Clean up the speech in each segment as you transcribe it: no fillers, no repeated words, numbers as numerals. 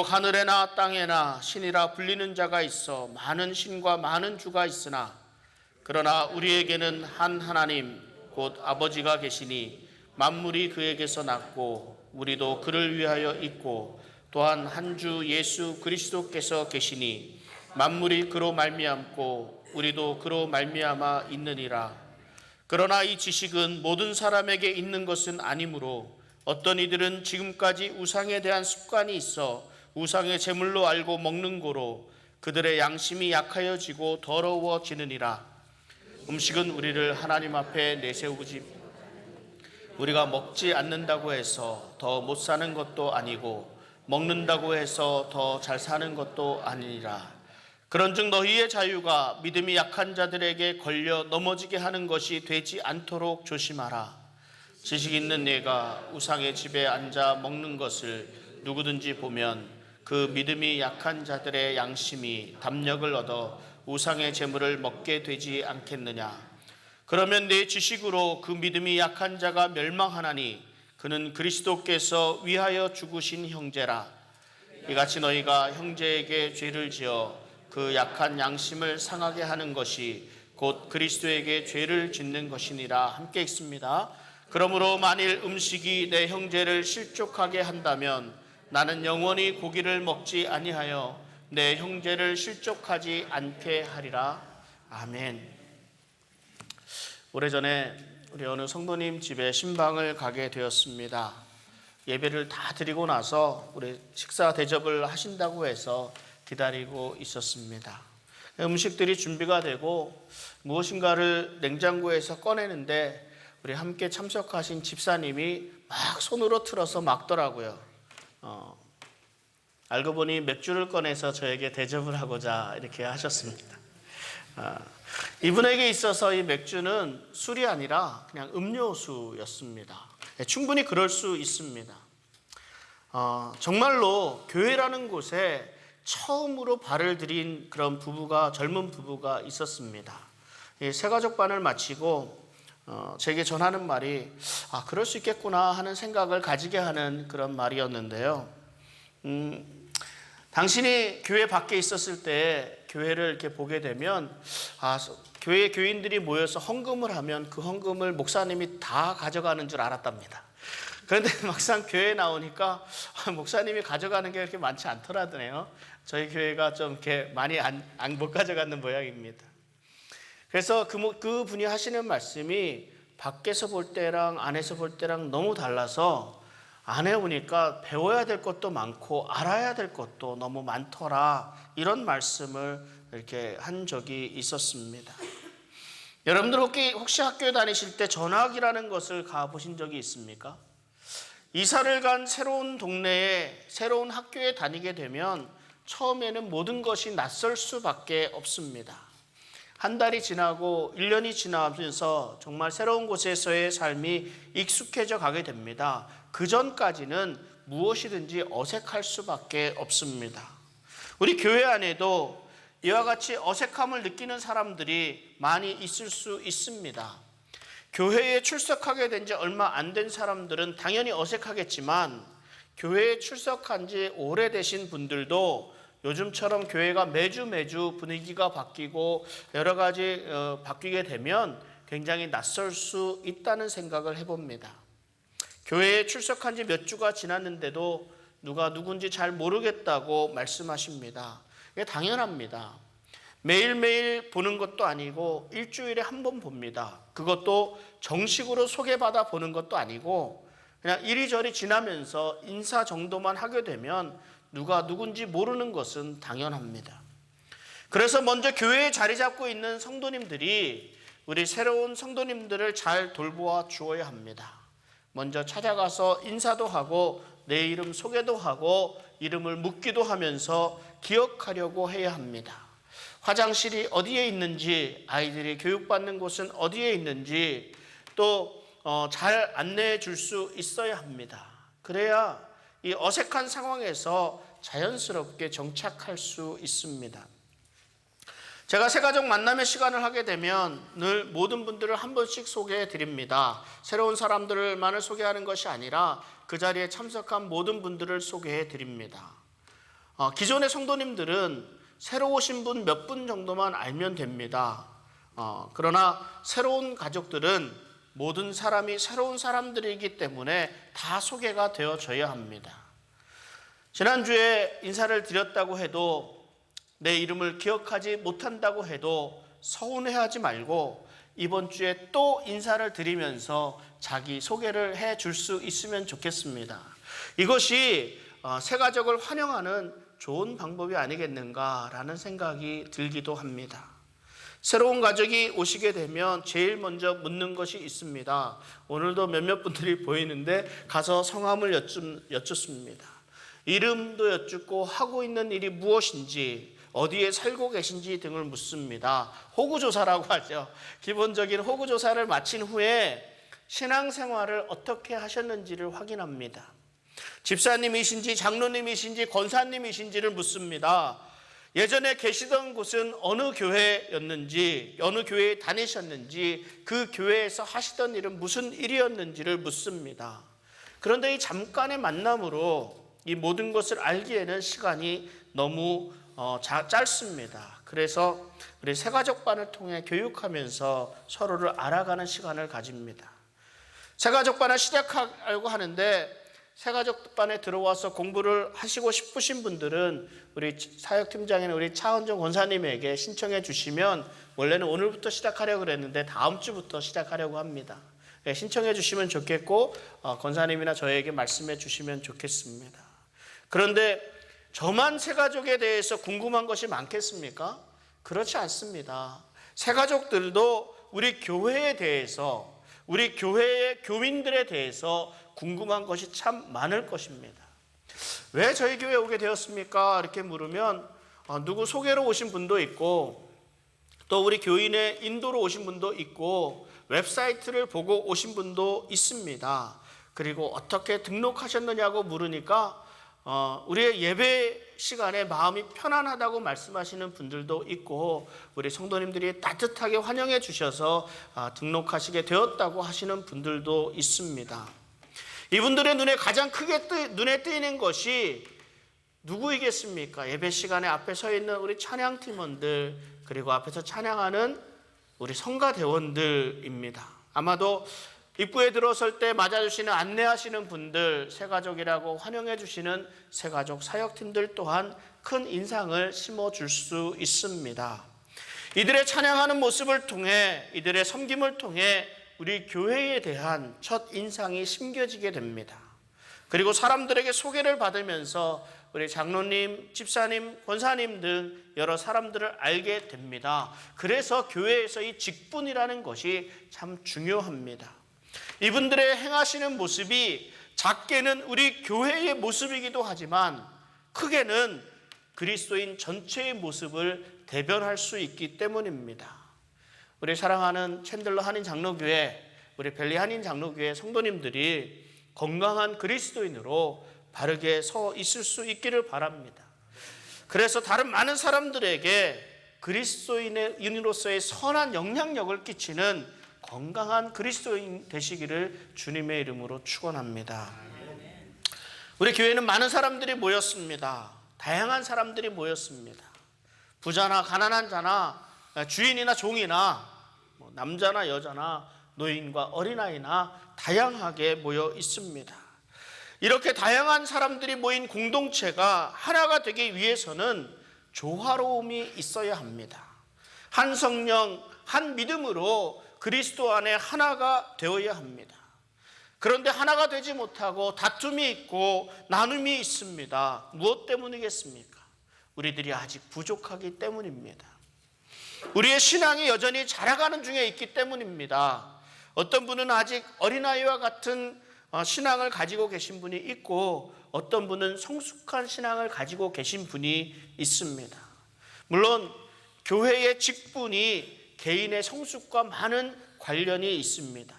하늘에나 땅에나 신이라 불리는 자가 있어 많은 신과 많은 주가 있으나 그러나 우리에게는 한 하나님 곧 아버지가 계시니 만물이 그에게서 났고 우리도 그를 위하여 있고 또한 한 주 예수 그리스도께서 계시니 만물이 그로 말미암고 우리도 그로 말미암아 있느니라. 그러나 이 지식은 모든 사람에게 있는 것은 아니므로 어떤 이들은 지금까지 우상에 대한 습관이 있어 우상의 제물로 알고 먹는 고로 그들의 양심이 약하여지고 더러워지느니라. 음식은 우리를 하나님 앞에 내세우지 우리가 먹지 않는다고 해서 더 못 사는 것도 아니고 먹는다고 해서 더 잘 사는 것도 아니니라. 그런즉 너희의 자유가 믿음이 약한 자들에게 걸려 넘어지게 하는 것이 되지 않도록 조심하라. 지식 있는 네가 우상의 집에 앉아 먹는 것을 누구든지 보면 그 믿음이 약한 자들의 양심이 담력을 얻어 우상의 제물을 먹게 되지 않겠느냐. 그러면 내 지식으로 그 믿음이 약한 자가 멸망하나니 그는 그리스도께서 위하여 죽으신 형제라. 이같이 너희가 형제에게 죄를 지어 그 약한 양심을 상하게 하는 것이 곧 그리스도에게 죄를 짓는 것이니라. 함께 읽습니다. 그러므로 만일 음식이 내 형제를 실족하게 한다면 나는 영원히 고기를 먹지 아니하여 내 형제를 실족하지 않게 하리라. 아멘. 오래전에 우리 어느 성도님 집에 신방을 가게 되었습니다. 예배를 다 드리고 나서 우리 식사 대접을 하신다고 해서 기다리고 있었습니다. 음식들이 준비가 되고 무엇인가를 냉장고에서 꺼내는데 우리 함께 참석하신 집사님이 막 손으로 틀어서 막더라고요. 알고 보니 맥주를 꺼내서 저에게 대접을 하고자 이렇게 하셨습니다. 이분에게 있어서 이 맥주는 술이 아니라 그냥 음료수였습니다. 충분히 그럴 수 있습니다. 정말로 교회라는 곳에 처음으로 발을 들인 그런 젊은 부부가 있었습니다. 새가족반을 마치고 제게 전하는 말이 그럴 수 있겠구나 하는 생각을 가지게 하는 그런 말이었는데요. 당신이 교회 밖에 있었을 때 교회를 이렇게 보게 되면 교회 교인들이 모여서 헌금을 하면 그 헌금을 목사님이 다 가져가는 줄 알았답니다. 그런데 막상 교회에 나오니까 목사님이 가져가는 게 그렇게 많지 않더라고요. 저희 교회가 좀 이렇게 많이 못 가져가는 모양입니다. 그래서 그 분이 하시는 말씀이 밖에서 볼 때랑 안에서 볼 때랑 너무 달라서 안에 오니까 배워야 될 것도 많고 알아야 될 것도 너무 많더라, 이런 말씀을 이렇게 한 적이 있었습니다. 여러분들 혹시 학교에 다니실 때 전학이라는 것을 가보신 적이 있습니까? 이사를 간 새로운 동네에 새로운 학교에 다니게 되면 처음에는 모든 것이 낯설 수밖에 없습니다. 한 달이 지나고 1년이 지나면서 정말 새로운 곳에서의 삶이 익숙해져 가게 됩니다. 그 전까지는 무엇이든지 어색할 수밖에 없습니다. 우리 교회 안에도 이와 같이 어색함을 느끼는 사람들이 많이 있을 수 있습니다. 교회에 출석하게 된 지 얼마 안 된 사람들은 당연히 어색하겠지만 교회에 출석한 지 오래되신 분들도 요즘처럼 교회가 매주 분위기가 바뀌고 여러 가지 바뀌게 되면 굉장히 낯설 수 있다는 생각을 해봅니다. 교회에 출석한 지 몇 주가 지났는데도 누가 누군지 잘 모르겠다고 말씀하십니다. 이게 당연합니다. 매일매일 보는 것도 아니고 일주일에 한 번 봅니다. 그것도 정식으로 소개받아 보는 것도 아니고 그냥 이리저리 지나면서 인사 정도만 하게 되면 누가 누군지 모르는 것은 당연합니다. 그래서 먼저 교회에 자리 잡고 있는 성도님들이 우리 새로운 성도님들을 잘 돌보아 주어야 합니다. 먼저 찾아가서 인사도 하고 내 이름 소개도 하고 이름을 묻기도 하면서 기억하려고 해야 합니다. 화장실이 어디에 있는지, 아이들이 교육받는 곳은 어디에 있는지 또 잘 안내해 줄 수 있어야 합니다. 그래야 이 어색한 상황에서 자연스럽게 정착할 수 있습니다. 제가 새가족 만남의 시간을 하게 되면 늘 모든 분들을 한 번씩 소개해 드립니다. 새로운 사람들만을 소개하는 것이 아니라 그 자리에 참석한 모든 분들을 소개해 드립니다. 기존의 성도님들은 새로 오신 분 몇 분 정도만 알면 됩니다. 그러나 새로운 가족들은 모든 사람이 새로운 사람들이기 때문에 다 소개가 되어져야 합니다. 지난주에 인사를 드렸다고 해도, 내 이름을 기억하지 못한다고 해도 서운해하지 말고 이번 주에 또 인사를 드리면서 자기 소개를 해줄 수 있으면 좋겠습니다. 이것이 새가족을 환영하는 좋은 방법이 아니겠는가라는 생각이 들기도 합니다. 새로운 가족이 오시게 되면 제일 먼저 묻는 것이 있습니다. 오늘도 몇몇 분들이 보이는데 가서 성함을 여쭙습니다. 이름도 여쭙고 하고 있는 일이 무엇인지, 어디에 살고 계신지 등을 묻습니다. 호구조사라고 하죠. 기본적인 호구조사를 마친 후에 신앙생활을 어떻게 하셨는지를 확인합니다. 집사님이신지 장로님이신지 권사님이신지를 묻습니다. 예전에 계시던 곳은 어느 교회였는지, 어느 교회에 다니셨는지, 그 교회에서 하시던 일은 무슨 일이었는지를 묻습니다. 그런데 이 잠깐의 만남으로 이 모든 것을 알기에는 시간이 너무 짧습니다. 그래서 우리 새가족반을 통해 교육하면서 서로를 알아가는 시간을 가집니다. 새가족반을 시작하려고 하는데, 새가족반에 들어와서 공부를 하시고 싶으신 분들은 우리 사역팀장인 우리 차은정 권사님에게 신청해 주시면, 원래는 오늘부터 시작하려고 그랬는데 다음 주부터 시작하려고 합니다. 신청해 주시면 좋겠고 권사님이나 저에게 말씀해 주시면 좋겠습니다. 그런데 저만 새가족에 대해서 궁금한 것이 많겠습니까? 그렇지 않습니다. 새가족들도 우리 교회에 대해서, 우리 교회의 교민들에 대해서 궁금한 것이 참 많을 것입니다. 왜 저희 교회에 오게 되었습니까? 이렇게 물으면 누구 소개로 오신 분도 있고, 또 우리 교인의 인도로 오신 분도 있고, 웹사이트를 보고 오신 분도 있습니다. 그리고 어떻게 등록하셨느냐고 물으니까 우리의 예배 시간에 마음이 편안하다고 말씀하시는 분들도 있고, 우리 성도님들이 따뜻하게 환영해 주셔서 등록하시게 되었다고 하시는 분들도 있습니다. 이분들의 눈에 가장 크게 눈에 띄는 것이 누구이겠습니까? 예배 시간에 앞에 서 있는 우리 찬양팀원들, 그리고 앞에서 찬양하는 우리 성가대원들입니다. 아마도 입구에 들어설 때 맞아주시는, 안내하시는 분들, 새가족이라고 환영해 주시는 새가족 사역팀들 또한 큰 인상을 심어줄 수 있습니다. 이들의 찬양하는 모습을 통해, 이들의 섬김을 통해 우리 교회에 대한 첫 인상이 심겨지게 됩니다. 그리고 사람들에게 소개를 받으면서 우리 장로님, 집사님, 권사님 등 여러 사람들을 알게 됩니다. 그래서 교회에서 이 직분이라는 것이 참 중요합니다. 이분들의 행하시는 모습이 작게는 우리 교회의 모습이기도 하지만 크게는 그리스도인 전체의 모습을 대변할 수 있기 때문입니다. 우리 사랑하는 챈들러 한인 장로교회, 우리 벨리 한인 장로교회 성도님들이 건강한 그리스도인으로 바르게 서 있을 수 있기를 바랍니다. 그래서 다른 많은 사람들에게 그리스도인으로서의 선한 영향력을 끼치는 건강한 그리스도인 되시기를 주님의 이름으로 축원합니다. 우리 교회는 많은 사람들이 모였습니다. 다양한 사람들이 모였습니다. 부자나 가난한 자나 주인이나 종이나 남자나 여자나 노인과 어린아이나 다양하게 모여 있습니다. 이렇게 다양한 사람들이 모인 공동체가 하나가 되기 위해서는 조화로움이 있어야 합니다. 한 성령, 한 믿음으로 그리스도 안에 하나가 되어야 합니다. 그런데 하나가 되지 못하고 다툼이 있고 나눔이 있습니다. 무엇 때문이겠습니까? 우리들이 아직 부족하기 때문입니다. 우리의 신앙이 여전히 자라가는 중에 있기 때문입니다. 어떤 분은 아직 어린아이와 같은 신앙을 가지고 계신 분이 있고, 어떤 분은 성숙한 신앙을 가지고 계신 분이 있습니다. 물론 교회의 직분이 개인의 성숙과 많은 관련이 있습니다.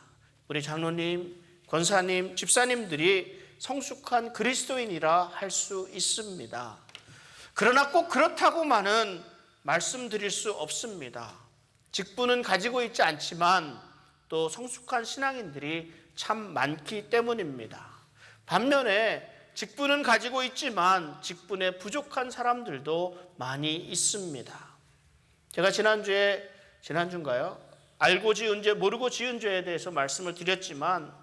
우리 장로님, 권사님, 집사님들이 성숙한 그리스도인이라 할 수 있습니다. 그러나 꼭 그렇다고만은 말씀드릴 수 없습니다. 직분은 가지고 있지 않지만 또 성숙한 신앙인들이 참 많기 때문입니다. 반면에 직분은 가지고 있지만 직분에 부족한 사람들도 많이 있습니다. 제가 지난주인가요? 알고 지은 죄, 모르고 지은 죄에 대해서 말씀을 드렸지만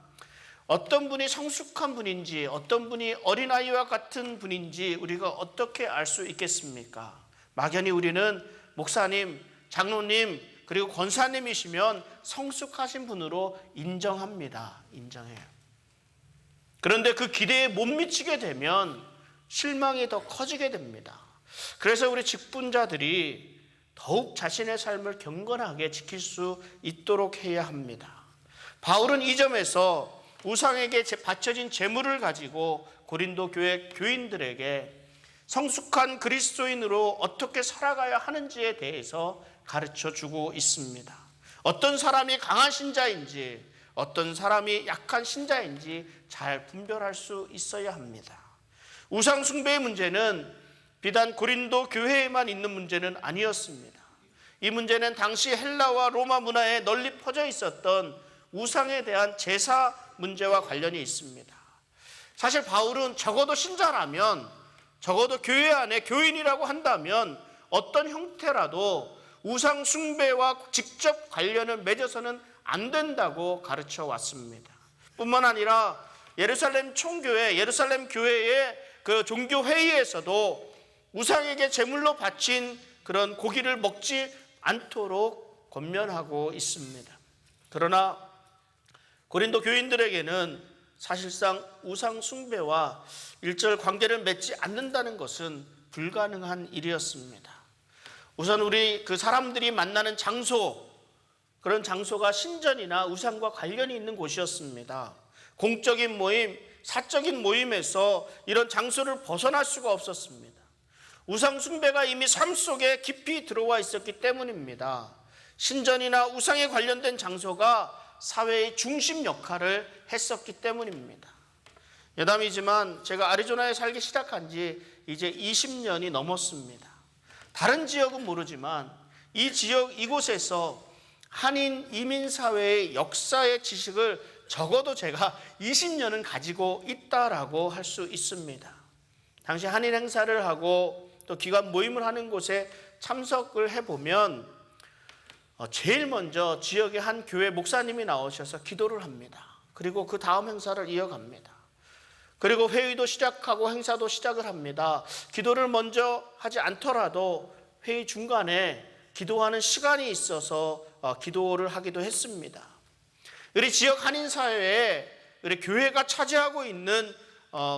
어떤 분이 성숙한 분인지 어떤 분이 어린아이와 같은 분인지 우리가 어떻게 알 수 있겠습니까? 막연히 우리는 목사님, 장로님, 그리고 권사님이시면 성숙하신 분으로 인정합니다. 인정해요. 그런데 그 기대에 못 미치게 되면 실망이 더 커지게 됩니다. 그래서 우리 직분자들이 더욱 자신의 삶을 경건하게 지킬 수 있도록 해야 합니다. 바울은 이 점에서 우상에게 바쳐진 재물을 가지고 고린도 교회 교인들에게 성숙한 그리스도인으로 어떻게 살아가야 하는지에 대해서 가르쳐 주고 있습니다. 어떤 사람이 강한 신자인지 어떤 사람이 약한 신자인지 잘 분별할 수 있어야 합니다. 우상 숭배의 문제는 비단 고린도 교회에만 있는 문제는 아니었습니다. 이 문제는 당시 헬라와 로마 문화에 널리 퍼져 있었던 우상에 대한 제사 문제와 관련이 있습니다. 사실 바울은 적어도 신자라면, 적어도 교회 안에 교인이라고 한다면 어떤 형태라도 우상 숭배와 직접 관련을 맺어서는 안 된다고 가르쳐 왔습니다. 뿐만 아니라 예루살렘 총교회, 예루살렘 교회의 그 종교 회의에서도 우상에게 제물로 바친 그런 고기를 먹지 않도록 권면하고 있습니다. 그러나 고린도 교인들에게는 사실상 우상 숭배와 일절 관계를 맺지 않는다는 것은 불가능한 일이었습니다. 우선 우리 그 사람들이 만나는 장소, 그런 장소가 신전이나 우상과 관련이 있는 곳이었습니다. 공적인 모임, 사적인 모임에서 이런 장소를 벗어날 수가 없었습니다. 우상 숭배가 이미 삶 속에 깊이 들어와 있었기 때문입니다. 신전이나 우상에 관련된 장소가 사회의 중심 역할을 했었기 때문입니다. 여담이지만 제가 아리조나에 살기 시작한 지 이제 20년이 넘었습니다. 다른 지역은 모르지만 이 지역 이곳에서 한인 이민사회의 역사의 지식을 적어도 제가 20년은 가지고 있다라고 할 수 있습니다. 당시 한인 행사를 하고 또 기관 모임을 하는 곳에 참석을 해보면 제일 먼저 지역의 한 교회 목사님이 나오셔서 기도를 합니다. 그리고 그 다음 행사를 이어갑니다. 그리고 회의도 시작하고 행사도 시작을 합니다. 기도를 먼저 하지 않더라도 회의 중간에 기도하는 시간이 있어서 기도를 하기도 했습니다. 우리 지역 한인사회에 우리 교회가 차지하고 있는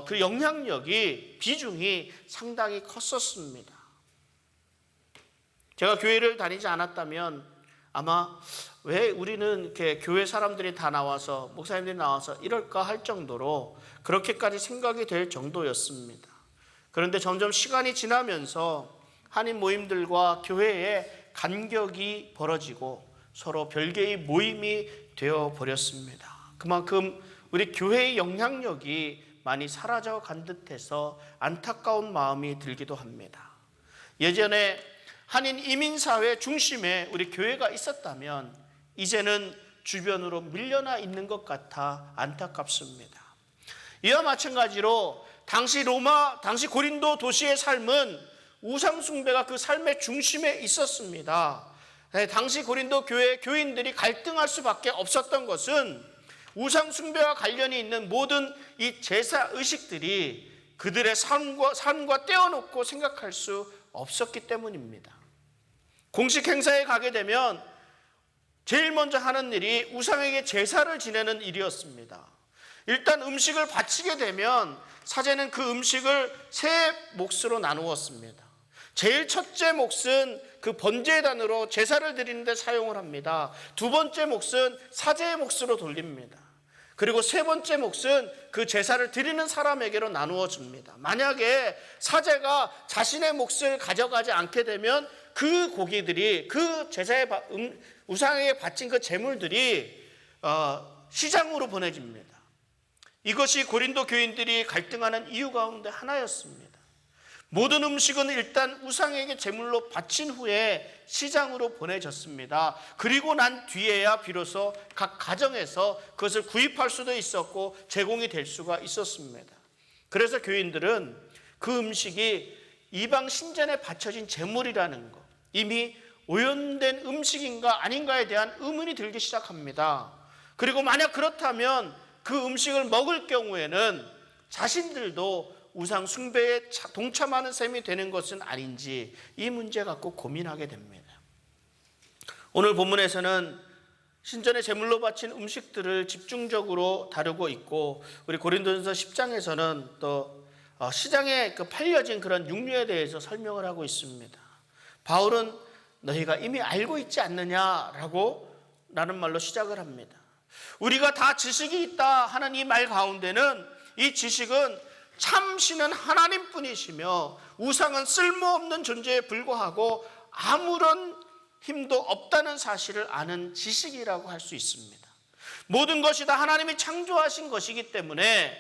그 영향력이, 비중이 상당히 컸었습니다. 제가 교회를 다니지 않았다면 아마 왜 우리는 이렇게 교회 사람들이 다 나와서, 목사님들이 나와서 이럴까 할 정도로 그렇게까지 생각이 될 정도였습니다. 그런데 점점 시간이 지나면서 한인 모임들과 교회의 간격이 벌어지고 서로 별개의 모임이 되어버렸습니다. 그만큼 우리 교회의 영향력이 많이 사라져 간 듯해서 안타까운 마음이 들기도 합니다. 예전에 한인 이민사회 중심에 우리 교회가 있었다면 이제는 주변으로 밀려나 있는 것 같아 안타깝습니다. 이와 마찬가지로 당시 고린도 도시의 삶은 우상숭배가 그 삶의 중심에 있었습니다. 당시 고린도 교회 교인들이 갈등할 수밖에 없었던 것은 우상숭배와 관련이 있는 모든 이 제사의식들이 그들의 삶과 떼어놓고 생각할 수 없었기 때문입니다. 공식 행사에 가게 되면 제일 먼저 하는 일이 우상에게 제사를 지내는 일이었습니다. 일단 음식을 바치게 되면 사제는 그 음식을 세 몫으로 나누었습니다. 제일 첫째 몫은 그 번제단으로 제사를 드리는 데 사용을 합니다. 두 번째 몫은 사제의 몫으로 돌립니다. 그리고 세 번째 몫은 그 제사를 드리는 사람에게로 나누어 줍니다. 만약에 사제가 자신의 몫을 가져가지 않게 되면 그 고기들이, 그 제사에 우상에게 바친 그 제물들이 시장으로 보내집니다. 이것이 고린도 교인들이 갈등하는 이유 가운데 하나였습니다. 모든 음식은 일단 우상에게 제물로 바친 후에 시장으로 보내졌습니다. 그리고 난 뒤에야 비로소 각 가정에서 그것을 구입할 수도 있었고 제공이 될 수가 있었습니다. 그래서 교인들은 그 음식이 이방 신전에 바쳐진 제물이라는 것, 이미 오염된 음식인가 아닌가에 대한 의문이 들기 시작합니다. 그리고 만약 그렇다면 그 음식을 먹을 경우에는 자신들도 우상 숭배에 동참하는 셈이 되는 것은 아닌지 이 문제 갖고 고민하게 됩니다. 오늘 본문에서는 신전에 제물로 바친 음식들을 집중적으로 다루고 있고, 우리 고린도전서 10장에서는 또 시장에 팔려진 그런 육류에 대해서 설명을 하고 있습니다. 바울은 너희가 이미 알고 있지 않느냐라고 라는 말로 시작을 합니다. 우리가 다 지식이 있다 하는 이 말 가운데는 이 지식은 참신은 하나님뿐이시며 우상은 쓸모없는 존재에 불과하고 아무런 힘도 없다는 사실을 아는 지식이라고 할 수 있습니다. 모든 것이 다 하나님이 창조하신 것이기 때문에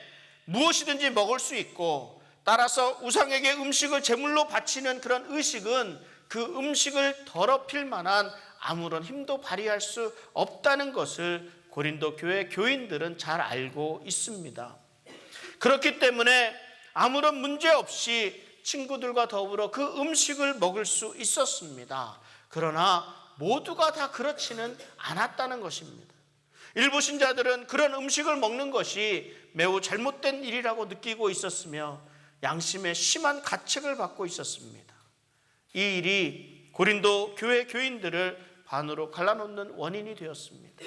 무엇이든지 먹을 수 있고, 따라서 우상에게 음식을 제물로 바치는 그런 의식은 그 음식을 더럽힐 만한 아무런 힘도 발휘할 수 없다는 것을 고린도 교회 교인들은 잘 알고 있습니다. 그렇기 때문에 아무런 문제 없이 친구들과 더불어 그 음식을 먹을 수 있었습니다. 그러나 모두가 다 그렇지는 않았다는 것입니다. 일부 신자들은 그런 음식을 먹는 것이 매우 잘못된 일이라고 느끼고 있었으며 양심에 심한 가책을 받고 있었습니다. 이 일이 고린도 교회 교인들을 반으로 갈라놓는 원인이 되었습니다.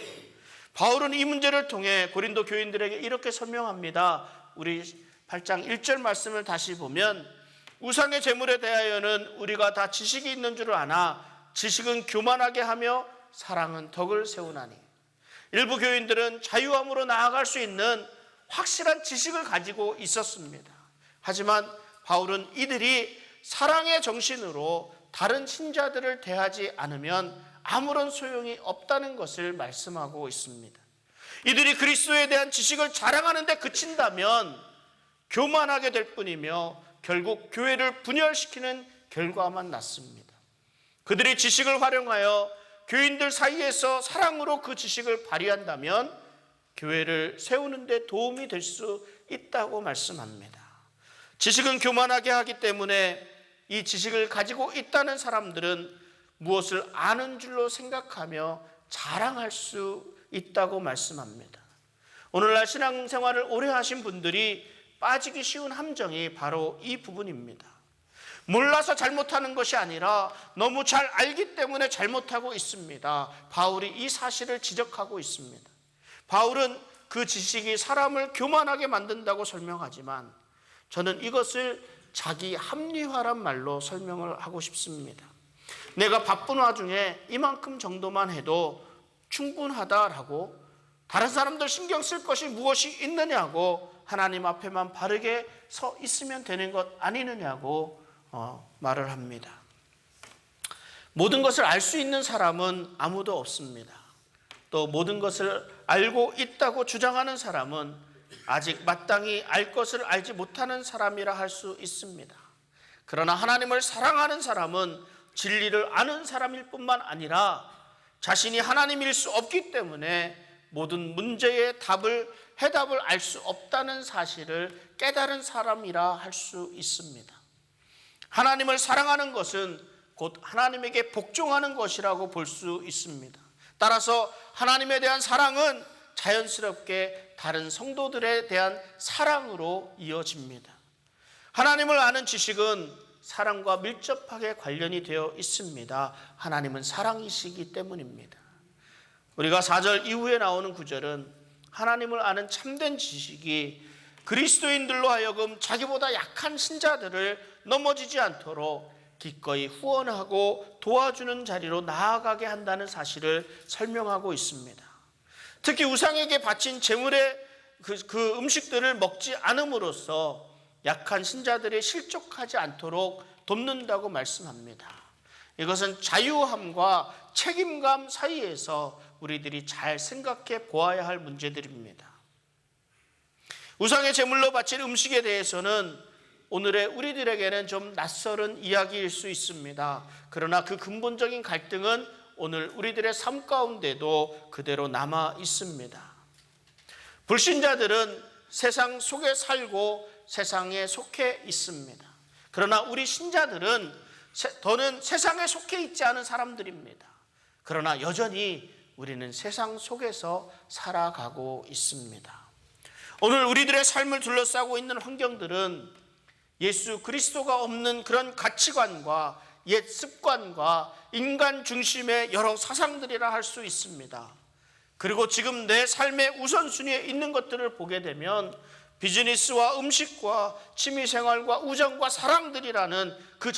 바울은 이 문제를 통해 고린도 교인들에게 이렇게 설명합니다. 우리 8장 1절 말씀을 다시 보면, 우상의 제물에 대하여는 우리가 다 지식이 있는 줄을 아나 지식은 교만하게 하며 사랑은 덕을 세우나니. 일부 교인들은 자유함으로 나아갈 수 있는 확실한 지식을 가지고 있었습니다. 하지만 바울은 이들이 사랑의 정신으로 다른 신자들을 대하지 않으면 아무런 소용이 없다는 것을 말씀하고 있습니다. 이들이 그리스도에 대한 지식을 자랑하는 데 그친다면 교만하게 될 뿐이며 결국 교회를 분열시키는 결과만 났습니다. 그들이 지식을 활용하여 교인들 사이에서 사랑으로 그 지식을 발휘한다면 교회를 세우는 데 도움이 될 수 있다고 말씀합니다. 지식은 교만하게 하기 때문에 이 지식을 가지고 있다는 사람들은 무엇을 아는 줄로 생각하며 자랑할 수 있다고 말씀합니다. 오늘날 신앙생활을 오래 하신 분들이 빠지기 쉬운 함정이 바로 이 부분입니다. 몰라서 잘못하는 것이 아니라 너무 잘 알기 때문에 잘못하고 있습니다. 바울이 이 사실을 지적하고 있습니다. 바울은 그 지식이 사람을 교만하게 만든다고 설명하지만 저는 이것을 자기 합리화란 말로 설명을 하고 싶습니다. 내가 바쁜 와중에 이만큼 정도만 해도 충분하다라고, 다른 사람들 신경 쓸 것이 무엇이 있느냐고, 하나님 앞에만 바르게 서 있으면 되는 것 아니느냐고 말을 합니다. 모든 것을 알 수 있는 사람은 아무도 없습니다. 또 모든 것을 알고 있다고 주장하는 사람은 아직 마땅히 알 것을 알지 못하는 사람이라 할 수 있습니다. 그러나 하나님을 사랑하는 사람은 진리를 아는 사람일 뿐만 아니라 자신이 하나님일 수 없기 때문에 모든 문제의 해답을 알 수 없다는 사실을 깨달은 사람이라 할 수 있습니다. 하나님을 사랑하는 것은 곧 하나님에게 복종하는 것이라고 볼 수 있습니다. 따라서 하나님에 대한 사랑은 자연스럽게 다른 성도들에 대한 사랑으로 이어집니다. 하나님을 아는 지식은 사랑과 밀접하게 관련이 되어 있습니다. 하나님은 사랑이시기 때문입니다. 우리가 4절 이후에 나오는 구절은 하나님을 아는 참된 지식이 그리스도인들로 하여금 자기보다 약한 신자들을 넘어지지 않도록 기꺼이 후원하고 도와주는 자리로 나아가게 한다는 사실을 설명하고 있습니다. 특히 우상에게 바친 제물의 그 음식들을 먹지 않음으로써 약한 신자들이 실족하지 않도록 돕는다고 말씀합니다. 이것은 자유함과 책임감 사이에서 우리들이 잘 생각해 보아야 할 문제들입니다. 우상의 제물로 바친 음식에 대해서는 오늘의 우리들에게는 좀 낯설은 이야기일 수 있습니다. 그러나 그 근본적인 갈등은 오늘 우리들의 삶 가운데도 그대로 남아 있습니다. 불신자들은 세상 속에 살고 세상에 속해 있습니다. 그러나 우리 신자들은 더는 세상에 속해 있지 않은 사람들입니다. 그러나 여전히 우리는 세상 속에서 살아가고 있습니다. 오늘 우리들의 삶을 둘러싸고 있는 환경들은 예수 그리스도가 없는 그런 가치관과 옛 습관과 인간 중심의 여러 사상들이라 할 수 있습니다. 그리고 지금 내 삶의 우선순위에 있는 것들을 보게 되면 비즈니스와 음식과 취미생활과 우정과 사랑들이라는 그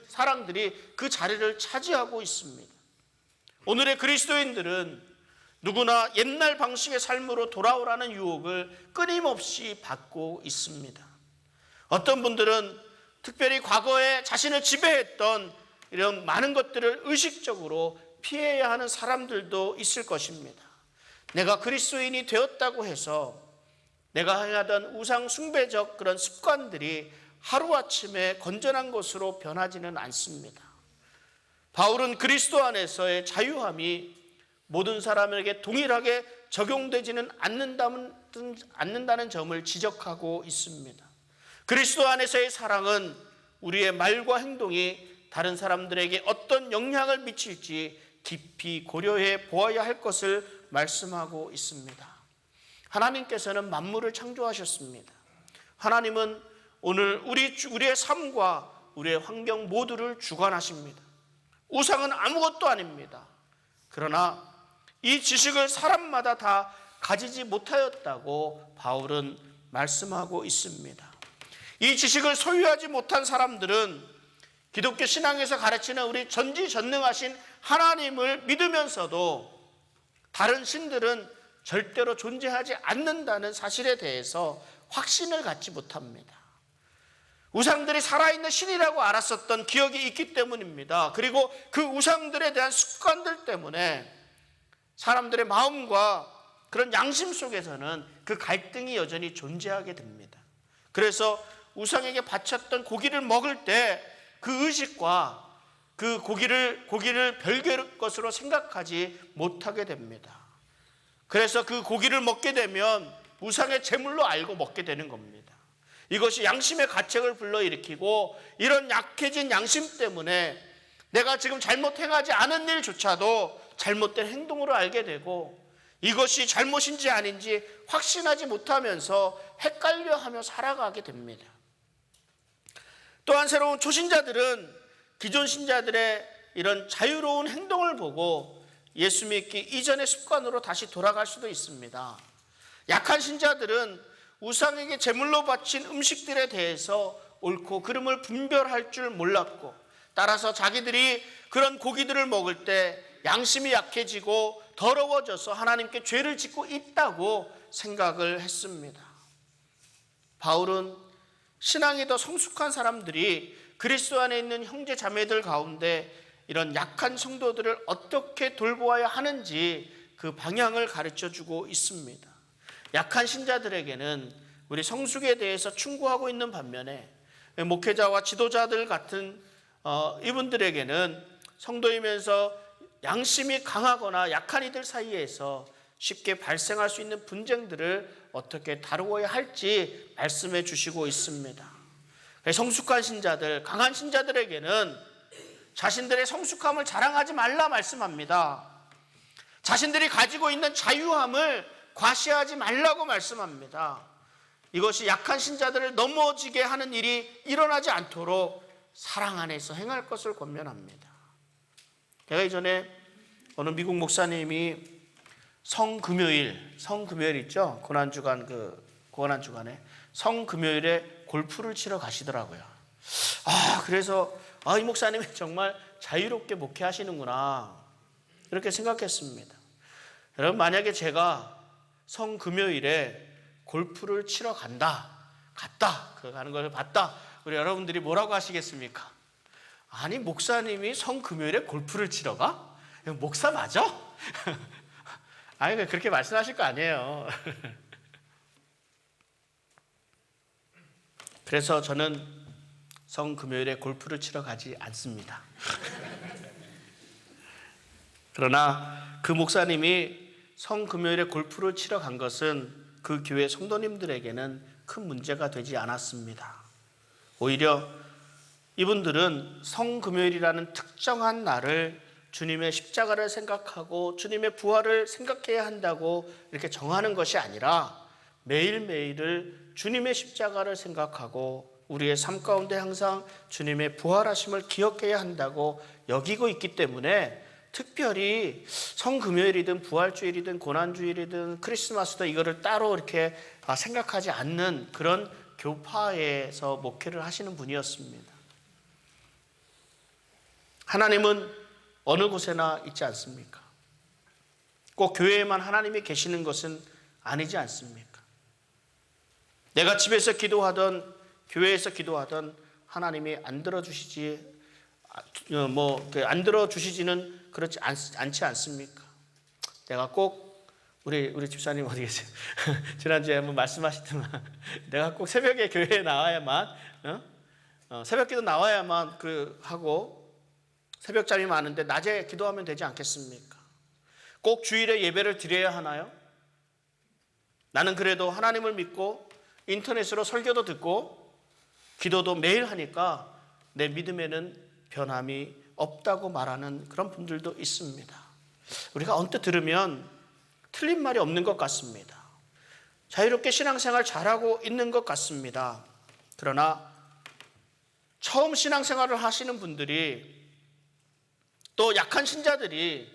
사랑들이 그 자리를 차지하고 있습니다. 오늘의 그리스도인들은 누구나 옛날 방식의 삶으로 돌아오라는 유혹을 끊임없이 받고 있습니다. 어떤 분들은 특별히 과거에 자신을 지배했던 이런 많은 것들을 의식적으로 피해야 하는 사람들도 있을 것입니다. 내가 그리스도인이 되었다고 해서 내가 행하던 우상 숭배적 그런 습관들이 하루아침에 건전한 것으로 변하지는 않습니다. 바울은 그리스도 안에서의 자유함이 모든 사람에게 동일하게 적용되지는 않는다는 점을 지적하고 있습니다. 그리스도 안에서의 사랑은 우리의 말과 행동이 다른 사람들에게 어떤 영향을 미칠지 깊이 고려해 보아야 할 것을 말씀하고 있습니다. 하나님께서는 만물을 창조하셨습니다. 하나님은 오늘 우리의 삶과 우리의 환경 모두를 주관하십니다. 우상은 아무것도 아닙니다. 그러나 이 지식을 사람마다 다 가지지 못하였다고 바울은 말씀하고 있습니다. 이 지식을 소유하지 못한 사람들은 기독교 신앙에서 가르치는 우리 전지전능하신 하나님을 믿으면서도 다른 신들은 절대로 존재하지 않는다는 사실에 대해서 확신을 갖지 못합니다. 우상들이 살아있는 신이라고 알았었던 기억이 있기 때문입니다. 그리고 그 우상들에 대한 습관들 때문에 사람들의 마음과 그런 양심 속에서는 그 갈등이 여전히 존재하게 됩니다. 그래서 우상에게 바쳤던 고기를 먹을 때 그 의식과 그 고기를 별개의 것으로 생각하지 못하게 됩니다. 그래서 그 고기를 먹게 되면 우상의 제물로 알고 먹게 되는 겁니다. 이것이 양심의 가책을 불러일으키고 이런 약해진 양심 때문에 내가 지금 잘못 행하지 않은 일조차도 잘못된 행동으로 알게 되고 이것이 잘못인지 아닌지 확신하지 못하면서 헷갈려하며 살아가게 됩니다. 또한 새로운 초신자들은 기존 신자들의 이런 자유로운 행동을 보고 예수 믿기 이전의 습관으로 다시 돌아갈 수도 있습니다. 약한 신자들은 우상에게 제물로 바친 음식들에 대해서 옳고 그름을 분별할 줄 몰랐고 따라서 자기들이 그런 고기들을 먹을 때 양심이 약해지고 더러워져서 하나님께 죄를 짓고 있다고 생각을 했습니다. 바울은 신앙이 더 성숙한 사람들이 그리스도 안에 있는 형제 자매들 가운데 이런 약한 성도들을 어떻게 돌보아야 하는지 그 방향을 가르쳐주고 있습니다. 약한 신자들에게는 우리 성숙에 대해서 충고하고 있는 반면에 목회자와 지도자들 같은 이분들에게는 성도이면서 양심이 강하거나 약한 이들 사이에서 쉽게 발생할 수 있는 분쟁들을 어떻게 다루어야 할지 말씀해 주시고 있습니다. 성숙한 신자들, 강한 신자들에게는 자신들의 성숙함을 자랑하지 말라 말씀합니다. 자신들이 가지고 있는 자유함을 과시하지 말라고 말씀합니다. 이것이 약한 신자들을 넘어지게 하는 일이 일어나지 않도록 사랑 안에서 행할 것을 권면합니다. 제가 이전에 어느 미국 목사님이 성금요일 있죠? 고난주간에 성금요일에 골프를 치러 가시더라고요. 그래서 이 목사님이 정말 자유롭게 목회하시는구나 이렇게 생각했습니다. 여러분, 만약에 제가 성금요일에 골프를 치러 갔다 가는 걸 봤다, 우리 여러분들이 뭐라고 하시겠습니까? 아니, 목사님이 성금요일에 골프를 치러 가? 목사 맞아? 아니, 그렇게 말씀하실 거 아니에요. 그래서 저는 성금요일에 골프를 치러 가지 않습니다. 그러나 그 목사님이 성금요일에 골프를 치러 간 것은 그 교회 성도님들에게는 큰 문제가 되지 않았습니다. 오히려 이분들은 성금요일이라는 특정한 날을 주님의 십자가를 생각하고 주님의 부활을 생각해야 한다고 이렇게 정하는 것이 아니라 매일매일을 주님의 십자가를 생각하고 우리의 삶 가운데 항상 주님의 부활하심을 기억해야 한다고 여기고 있기 때문에 특별히 성금요일이든 부활주일이든 고난주일이든 크리스마스든 이거를 따로 이렇게 생각하지 않는 그런 교파에서 목회를 하시는 분이었습니다. 하나님은 어느 곳에나 있지 않습니까? 꼭 교회에만 하나님이 계시는 것은 아니지 않습니까? 내가 집에서 기도하던 교회에서 기도하던 하나님이 안 들어주시지 안 들어주시지는 그렇지 않지 않습니까? 내가 꼭 우리 집사님 어디 계세요? 지난주에 한번 말씀하시더만 내가 꼭 새벽에 교회에 나와야만 새벽기도 나와야만 하고 새벽잠이 많은데 낮에 기도하면 되지 않겠습니까? 꼭 주일에 예배를 드려야 하나요? 나는 그래도 하나님을 믿고 인터넷으로 설교도 듣고 기도도 매일 하니까 내 믿음에는 변함이 없다고 말하는 그런 분들도 있습니다. 우리가 언뜻 들으면 틀린 말이 없는 것 같습니다. 자유롭게 신앙생활 잘하고 있는 것 같습니다. 그러나 처음 신앙생활을 하시는 분들이 또 약한 신자들이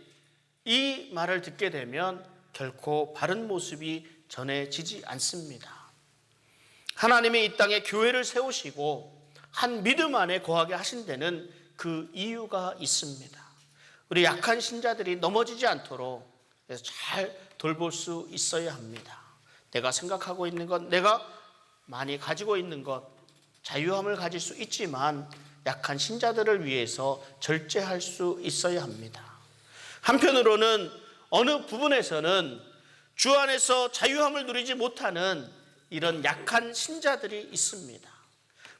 이 말을 듣게 되면 결코 바른 모습이 전해지지 않습니다. 하나님이 이 땅에 교회를 세우시고 한 믿음 안에 거하게 하신 데는 그 이유가 있습니다. 우리 약한 신자들이 넘어지지 않도록 잘 돌볼 수 있어야 합니다. 내가 생각하고 있는 것, 내가 많이 가지고 있는 것, 자유함을 가질 수 있지만 약한 신자들을 위해서 절제할 수 있어야 합니다. 한편으로는 어느 부분에서는 주 안에서 자유함을 누리지 못하는 이런 약한 신자들이 있습니다.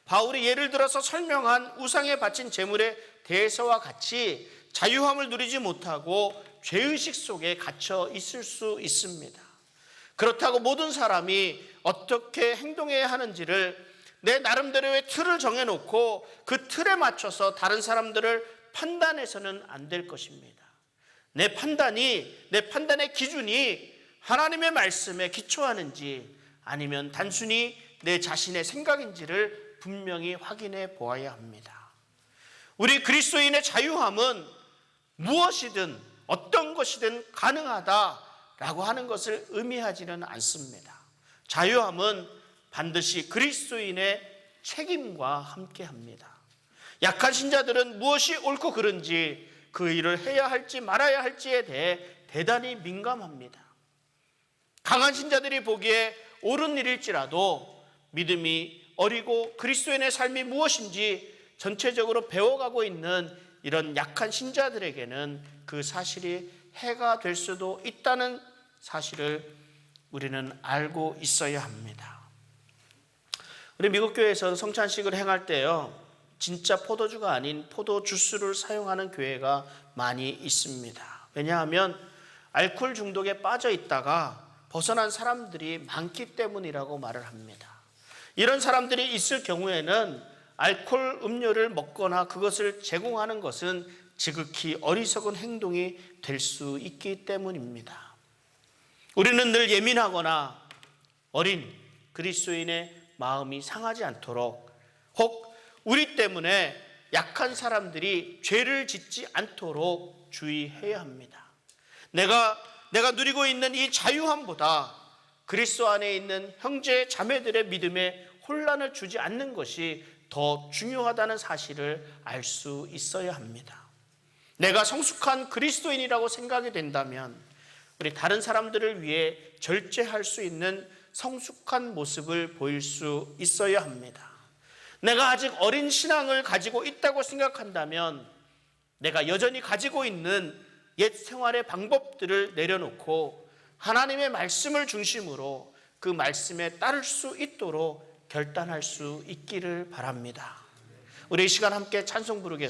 바울이 예를 들어서 설명한 우상에 바친 제물에 대해서와 같이 자유함을 누리지 못하고 죄의식 속에 갇혀 있을 수 있습니다. 그렇다고 모든 사람이 어떻게 행동해야 하는지를 내 나름대로의 틀을 정해놓고 그 틀에 맞춰서 다른 사람들을 판단해서는 안 될 것입니다. 내 판단의 기준이 하나님의 말씀에 기초하는지 아니면 단순히 내 자신의 생각인지를 분명히 확인해 보아야 합니다. 우리 그리스도인의 자유함은 무엇이든 어떤 것이든 가능하다라고 하는 것을 의미하지는 않습니다. 자유함은 반드시 그리스도인의 책임과 함께합니다. 약한 신자들은 무엇이 옳고 그른지 그 일을 해야 할지 말아야 할지에 대해 대단히 민감합니다. 강한 신자들이 보기에 옳은 일일지라도 믿음이 어리고 그리스도인의 삶이 무엇인지 전체적으로 배워가고 있는 이런 약한 신자들에게는 그 사실이 해가 될 수도 있다는 사실을 우리는 알고 있어야 합니다. 우리 미국 교회에서는 성찬식을 행할 때요, 진짜 포도주가 아닌 포도주스를 사용하는 교회가 많이 있습니다. 왜냐하면 알코올 중독에 빠져 있다가 벗어난 사람들이 많기 때문이라고 말을 합니다. 이런 사람들이 있을 경우에는 알코올 음료를 먹거나 그것을 제공하는 것은 지극히 어리석은 행동이 될 수 있기 때문입니다. 우리는 늘 예민하거나 어린 그리스도인의 마음이 상하지 않도록, 혹 우리 때문에 약한 사람들이 죄를 짓지 않도록 주의해야 합니다. 내가 누리고 있는 이 자유함보다 그리스도 안에 있는 형제 자매들의 믿음에 혼란을 주지 않는 것이 더 중요하다는 사실을 알 수 있어야 합니다. 내가 성숙한 그리스도인이라고 생각이 된다면 우리 다른 사람들을 위해 절제할 수 있는 성숙한 모습을 보일 수 있어야 합니다. 내가 아직 어린 신앙을 가지고 있다고 생각한다면 내가 여전히 가지고 있는 옛 생활의 방법들을 내려놓고 하나님의 말씀을 중심으로 그 말씀에 따를 수 있도록 결단할 수 있기를 바랍니다. 우리 이 시간 함께 찬송 부르겠습니다.